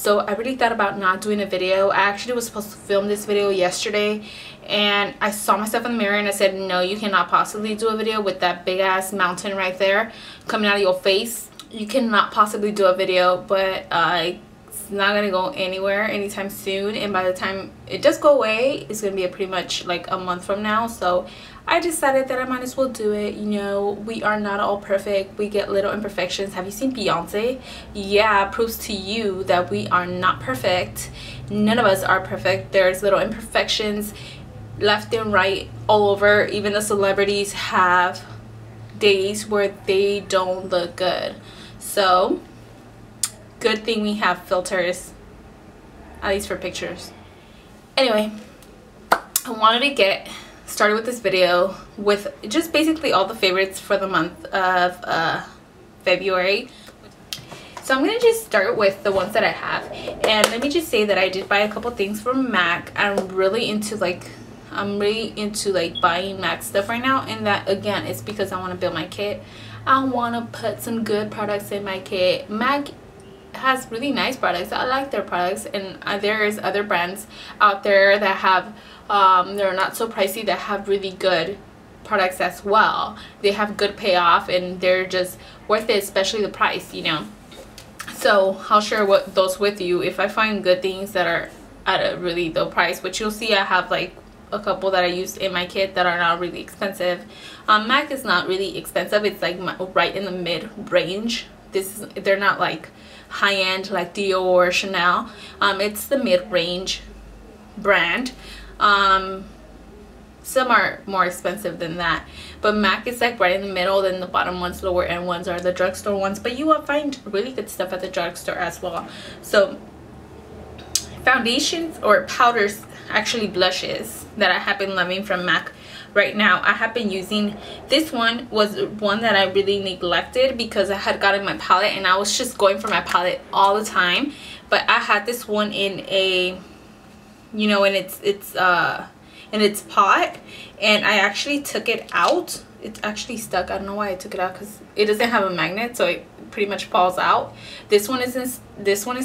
So I really thought about not doing a video. I actually was supposed to film this video yesterday, and I saw myself in the mirror and I said, no, you cannot possibly do a video with that big ass mountain right there coming out of your face. You cannot possibly do a video, but it's not gonna go anywhere anytime soon, and by the time it does go away, it's gonna be pretty much like a month from now. So I decided that I might as well do it. You know, we are not all perfect. We get little imperfections. Have you seen Beyonce? Yeah, proves to you that we are not perfect. None of us are perfect. There's little imperfections left and right all over. Even the celebrities have days where they don't look good. So good thing we have filters, at least for pictures. Anyway, I wanted to get started with this video with just basically all the favorites for the month of February. So I'm gonna just start with the ones that I have, and let me just say that I did buy a couple things from MAC. I'm really into like buying MAC stuff right now, and that again is because I want to build my kit. I want to put some good products in my kit. MAC has really nice products. I like their products, and there's other brands out there that have they're not so pricey, that have really good products as well. They have good payoff and they're just worth it, especially the price, you know. So I'll share those with you if I find good things that are at a really low price, which you'll see I have like a couple that I used in my kit that are not really expensive. MAC is not really expensive. It's like right in the mid range. They're not like high-end like Dior or Chanel. It's the mid-range brand. Some are more expensive than that, but MAC is like right in the middle. Then the bottom ones, lower end ones, are the drugstore ones, but you will find really good stuff at the drugstore as well. So foundations or powders, actually blushes, that I have been loving from MAC right now. I have been using this one. Was one that I really neglected because I had gotten my palette and I was just going for my palette all the time, but I had this one in a, you know, in its pot, and I actually took it out. It's actually stuck. I don't know why I took it out, because it doesn't have a magnet, so it pretty much falls out. This one is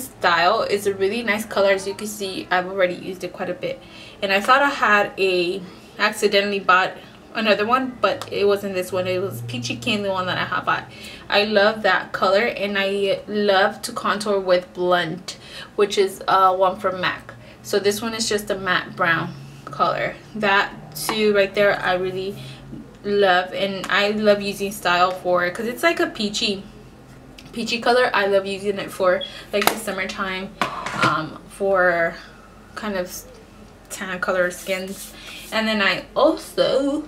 Style. It's a really nice color. As you can see, I've already used it quite a bit, and I thought I accidentally bought another one, but it wasn't this one. It was Peachy Keen, the one that I have bought. I love that color, and I love to contour with Blunt, which is one from MAC. So this one is just a matte brown color. That two right there I really love, and I love using Style for it because it's like a peachy color. I love using it for like the summertime, for kind of tan color skins. And then I also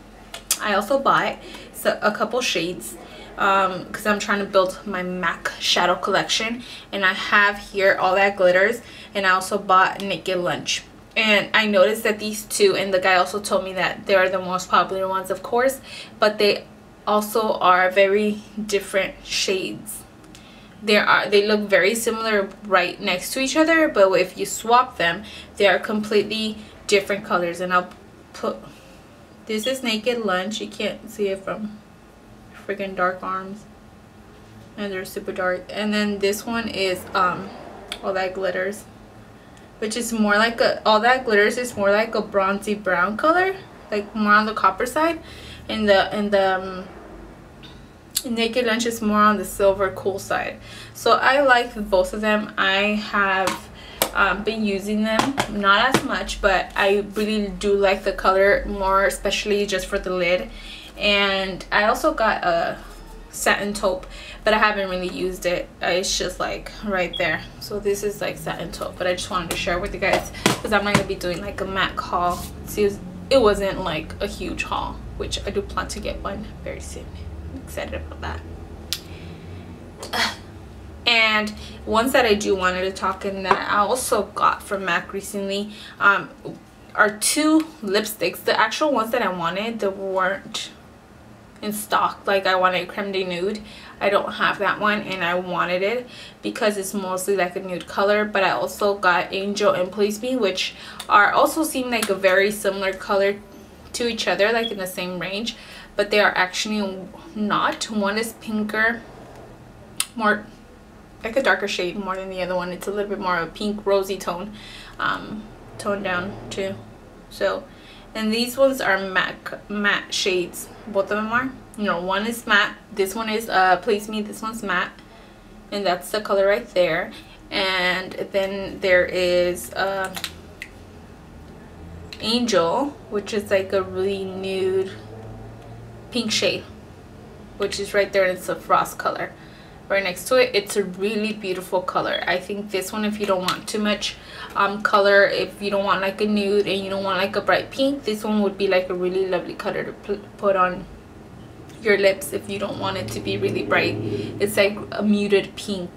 bought a couple shades because I'm trying to build my MAC shadow collection, and I have here All That Glitters, and I also bought Naked Lunch. And I noticed that these two, and the guy also told me that they are the most popular ones, of course, but they also are very different shades. They look very similar right next to each other, but if you swap them, they are completely different colors. And I'll put, this is Naked Lunch. You can't see it from freaking Dark Arms, and they're super dark. And then this one is All That Glitters, which is more like All That Glitters is more like a bronzy brown color, like more on the copper side, and the Naked Lunch is more on the silver cool side. So I like both of them. I have been using them, not as much, but I really do like the color more, especially just for the lid. And I also got a satin taupe, but I haven't really used it. It's just like right there. So this is like satin taupe, but I just wanted to share with you guys because I'm not gonna be doing like a MAC haul. See, it wasn't like a huge haul, which I do plan to get one very soon. I'm excited about that. And ones that I do wanted to talk in that I also got from MAC recently are two lipsticks. The actual ones that I wanted, that weren't in stock. Like I wanted Creme de Nude. I don't have that one, and I wanted it because it's mostly like a nude color. But I also got Angel and Please Me, which are also seem like a very similar color to each other, like in the same range, but they are actually not. One is pinker, more like a darker shade more than the other one. It's a little bit more of a pink rosy tone, toned down too. So, and these ones are matte shades. Both of them are. You know, one is matte. This one is Please Me. This one's matte, and that's the color right there. And then there is Angel, which is like a really nude pink shade, which is right there, and it's a frost color right next to it. It's a really beautiful color. I think this one, if you don't want too much color, if you don't want like a nude and you don't want like a bright pink, this one would be like a really lovely color to put on your lips if you don't want it to be really bright. It's like a muted pink.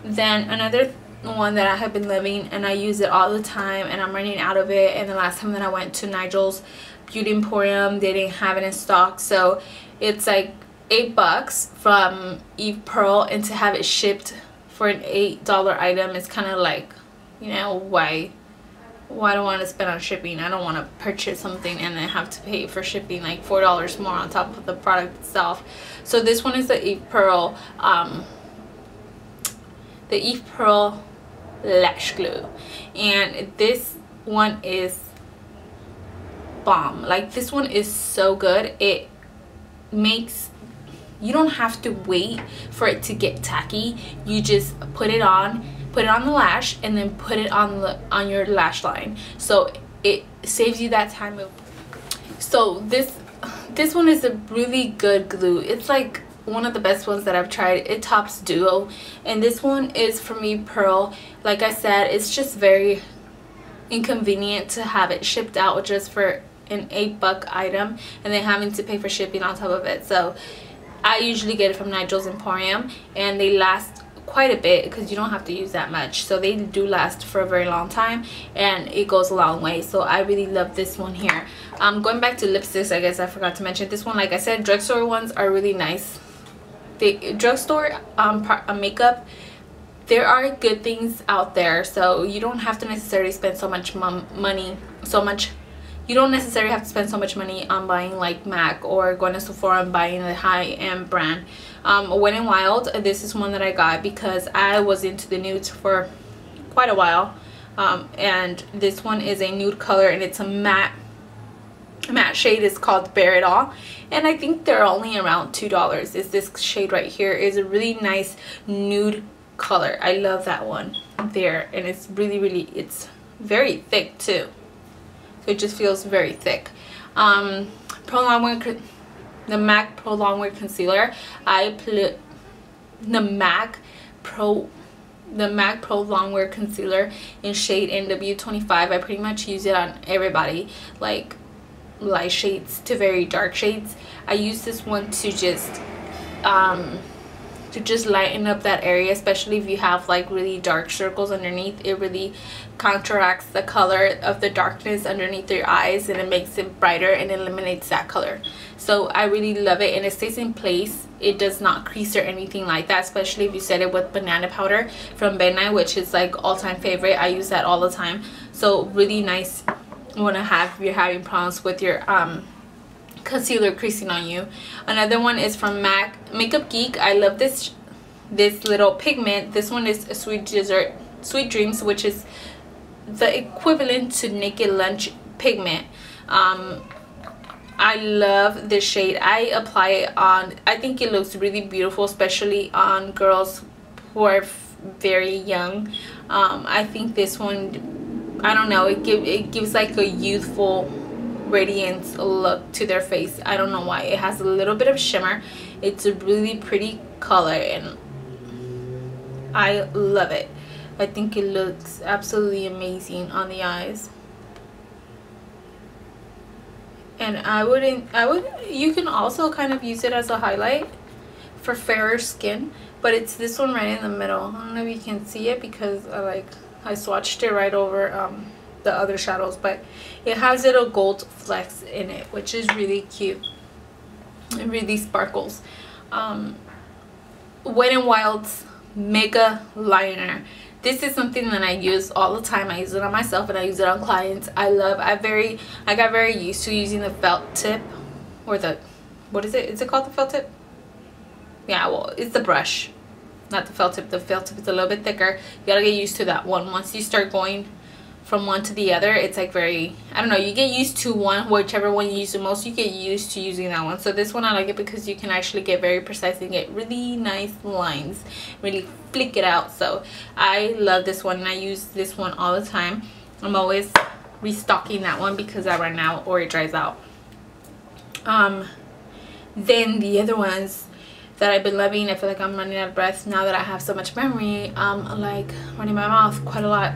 Then another one that I have been loving, and I use it all the time, and I'm running out of it. And the last time that I went to Nigel's Beauty Emporium, they didn't have it in stock, so it's like $8 from Eve Pearl, and to have it shipped for an $8 item is kind of like, you know, why do I want to spend on shipping? I don't want to purchase something and then have to pay for shipping like $4 more on top of the product itself. So this one is the Eve Pearl lash glue, and this one is bomb. Like, this one is so good. It makes, you don't have to wait for it to get tacky. You just put it on the lash, and then put it on your lash line, so it saves you that time. So this one is a really good glue. It's like one of the best ones that I've tried. It tops Duo, and this one is from Eve Pearl. Like I said, it's just very inconvenient to have it shipped out just for an $8 item, and then having to pay for shipping on top of it. So I usually get it from Nigel's Emporium, and they last quite a bit because you don't have to use that much. So they do last for a very long time, and it goes a long way. So I really love this one here. Going back to lipsticks, I guess I forgot to mention this one. Like I said, drugstore ones are really nice. The drugstore makeup, there are good things out there, so you don't have to necessarily spend so much money. You don't necessarily have to spend so much money on buying like MAC or going to Sephora and buying a high-end brand. Wet n Wild, this is one that I got because I was into the nudes for quite a while, and this one is a nude color, and it's a matte shade. Is called Bear It All, and I think they're only around $2. Is this shade right here is a really nice nude color. I love that one there, and it's really it's very thick too, so it just feels very thick. The MAC Pro Longwear Concealer, I put the MAC Pro Longwear Concealer in shade NW25. I pretty much use it on everybody, like light shades to very dark shades. I use this one to just lighten up that area, especially if you have like really dark circles underneath. It really counteracts the color of the darkness underneath your eyes, and it makes it brighter and eliminates that color. So I really love it, and it stays in place. It does not crease or anything like that, especially if you set it with banana powder from Benai, which is like all-time favorite. I use that all the time. So really nice when you're having problems with your concealer creasing on you. Another one is from MAC Makeup Geek. I love this little pigment. This one is a Sweet Dreams, which is the equivalent to Naked Lunch pigment. I love this shade. I apply it on, I think it looks really beautiful, especially on girls who are very young. I think this one, I don't know, it gives like a youthful radiance look to their face. I don't know why. It has a little bit of shimmer. It's a really pretty color, and I love it. I think it looks absolutely amazing on the eyes. And you can also kind of use it as a highlight for fairer skin, but it's this one right in the middle. I don't know if you can see it because I swatched it right over the other shadows, but it has little gold flecks in it, which is really cute. It really sparkles. Wet n Wild's Mega Liner. This is something that I use all the time. I use it on myself and I use it on clients. I got very used to using the felt tip, or the, what is it? Is it called the felt tip? Yeah, well, it's the brush. not the felt tip. The felt tip is a little bit thicker. You gotta get used to that one. Once you start going from one to the other, it's like very, I don't know, you get used to one, whichever one you use the most, you get used to using that one. So this one I like it because you can actually get very precise and get really nice lines, really flick it out. So I love this one, and I use this one all the time. I'm always restocking that one because I run out or it dries out. Then the other ones that I've been loving, I feel like I'm running out of breath now that I have so much memory. Like running my mouth quite a lot.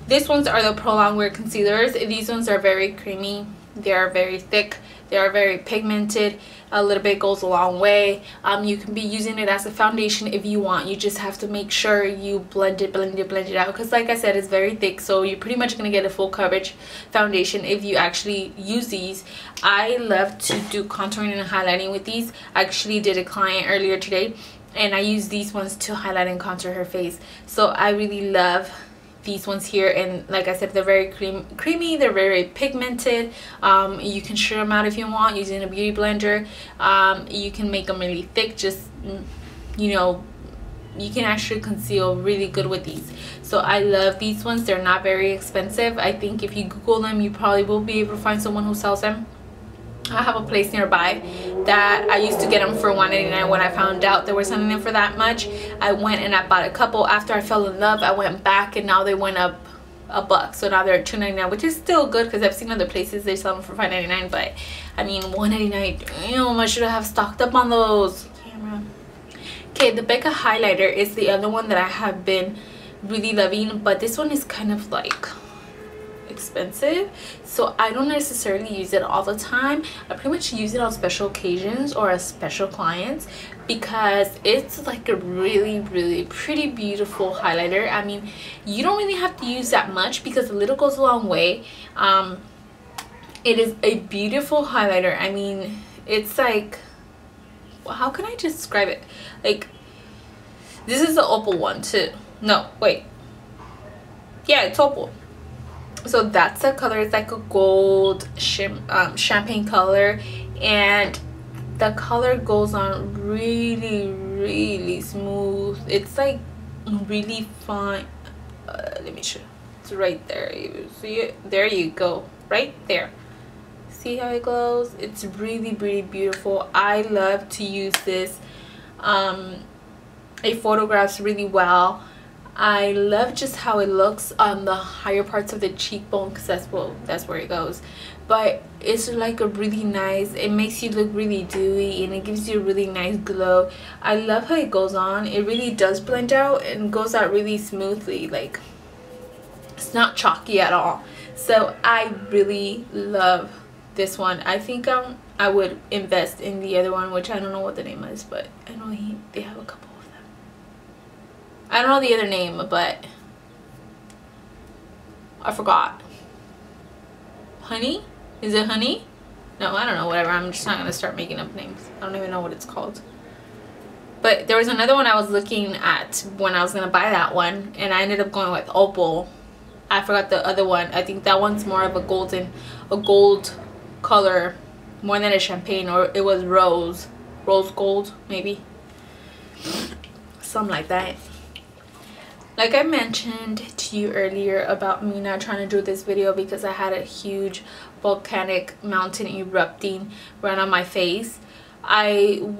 These ones are the Prolonged Wear Concealers. These ones are very creamy. They are very thick. They are very pigmented. A little bit goes a long way. You can be using it as a foundation if you want. You just have to make sure you blend it out. Because like I said, it's very thick. So you're pretty much going to get a full coverage foundation if you actually use these. I love to do contouring and highlighting with these. I actually did a client earlier today, and I used these ones to highlight and contour her face. So I really love these ones here, and like I said, they're very creamy, they're very pigmented. You can shred them out if you want using a beauty blender. You can make them really thick, just, you know, you can actually conceal really good with these. So I love these ones. They're not very expensive. I think if you Google them, you probably will be able to find someone who sells them. I have a place nearby that I used to get them for $1.99. When I found out they were selling them for that much, I went and I bought a couple. After I fell in love, I went back, and now they went up $1. So now they're $2.99, which is still good because I've seen other places they sell them for $5.99. But I mean, $1.99, damn, I should have stocked up on those. Okay, the Becca highlighter is the other one that I have been really loving, but this one is kind of like expensive, so I don't necessarily use it all the time. I pretty much use it on special occasions or as special clients because it's like a really pretty beautiful highlighter. I mean, you don't really have to use that much because a little goes a long way. It is a beautiful highlighter. I mean, it's like, how can I describe it? Like, this is the opal one too. No, wait, yeah, it's opal. So that's the color. It's like a gold champagne color, and the color goes on really smooth. It's like really fine. Let me show you. It's right there. You see it? There you go, right there. See how it glows? It's really beautiful. I love to use this. It photographs really well. I love just how it looks on the higher parts of the cheekbone because that's where it goes. But it's like a really nice, it makes you look really dewy, and it gives you a really nice glow. I love how it goes on. It really does blend out and goes out really smoothly. Like, it's not chalky at all. So I really love this one. I think I would invest in the other one, which I don't know what the name is, but I know they have a couple. I don't know the other name, but I forgot. Honey? Is it Honey? No, I don't know, whatever. I'm just not going to start making up names. I don't even know what it's called. But there was another one I was looking at when I was going to buy that one, and I ended up going with opal. I forgot the other one. I think that one's more of a gold color, more than a champagne, or it was rose gold, maybe. Something like that. Like I mentioned to you earlier about me not trying to do this video because I had a huge volcanic mountain erupting right on my face. I'm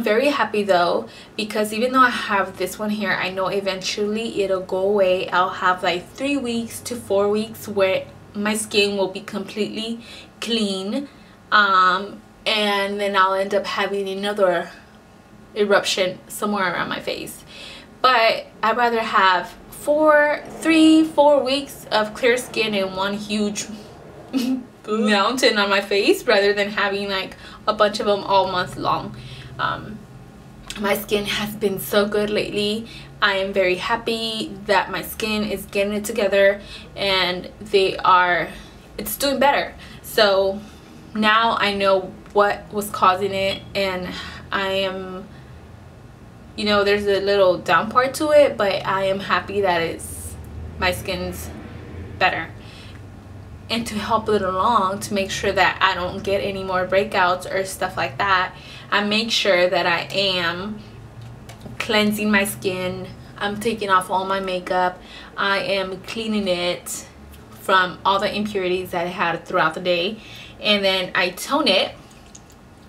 very happy though, because even though I have this one here, I know eventually it'll go away. I'll have like 3 weeks to 4 weeks where my skin will be completely clean, and then I'll end up having another eruption somewhere around my face. But I'd rather have 3-4 weeks of clear skin and one huge mountain on my face rather than having like a bunch of them all month long. My skin has been so good lately. I am very happy that my skin is getting it together, and it's doing better. So now I know what was causing it, and I am, you know, there's a little down part to it, but I am happy that my skin's better. and to help it along, to make sure that I don't get any more breakouts or stuff like that, I make sure that I am cleansing my skin. I'm taking off all my makeup. I am cleaning it from all the impurities that I had throughout the day, and then I tone it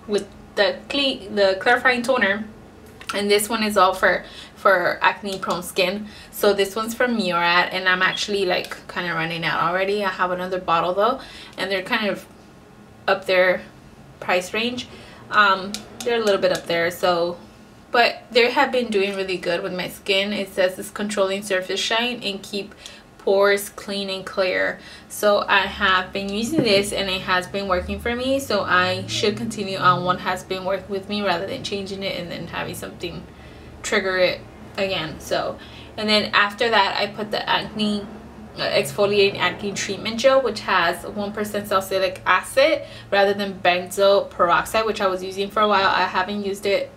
with the clarifying toner. And this one is all for acne prone skin. So this one's from Murad, and I'm actually like kind of running out already. I have another bottle though, and they're kind of up their price range. They're a little bit up there, so, but they have been doing really good with my skin. It says it's controlling surface shine and keep pores clean and clear. So I have been using this and it has been working for me, so I should continue on what has been working with me rather than changing it and then having something trigger it again. So, and then after that I put the acne exfoliating acne treatment gel, which has 1% salicylic acid rather than benzoyl peroxide, which I was using for a while. I haven't used it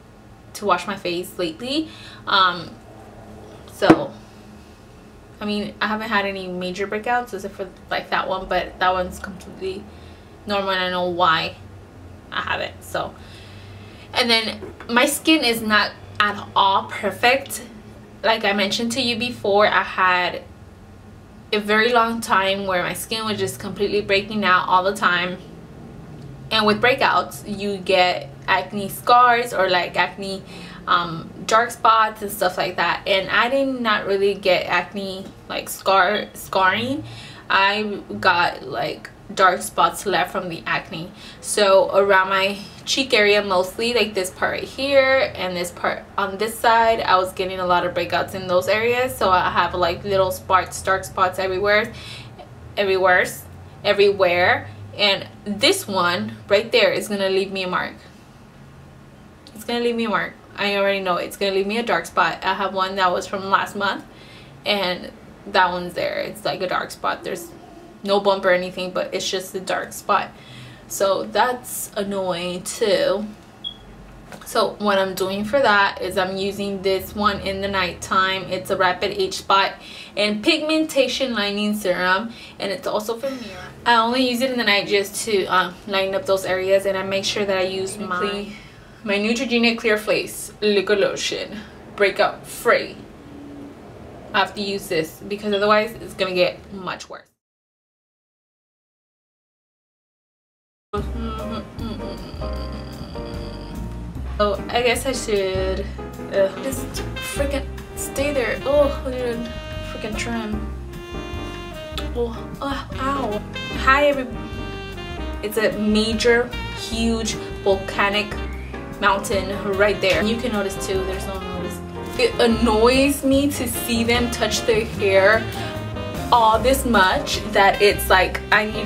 to wash my face lately. So I mean, I haven't had any major breakouts except for like that one, but that one's completely normal and I know why I have it. So, and then my skin is not at all perfect. Like I mentioned to you before, I had a very long time where my skin was just completely breaking out all the time, and with breakouts you get acne scars or like acne dark spots and stuff like that, and I did not really get acne like scarring. I got like dark spots left from the acne. So around my cheek area, mostly like this part right here and this part on this side, I was getting a lot of breakouts in those areas. So I have like little spots, dark spots everywhere, and this one right there is gonna leave me a mark. It's gonna leave me a mark. I already know it's gonna leave me a dark spot. I have one that was from last month, and that one's there. It's like a dark spot. There's no bump or anything, but it's just a dark spot. So that's annoying too. So what I'm doing for that is I'm using this one in the nighttime. It's a Rapid Age Spot and Pigmentation Lining Serum, and it's also from Mira. I only use it in the night just to line up those areas, and I make sure that I use my Neutrogena Clear Face Liquid Lotion, breakout free. I have to use this because otherwise it's gonna get much worse. So I guess I should just freaking stay there. Oh, dude, freaking trim. Oh, ow. Hi everybody. It's a major, huge volcanic mountain right there. You can notice too, there's no notice. It annoys me to see them touch their hair all this much that it's like I need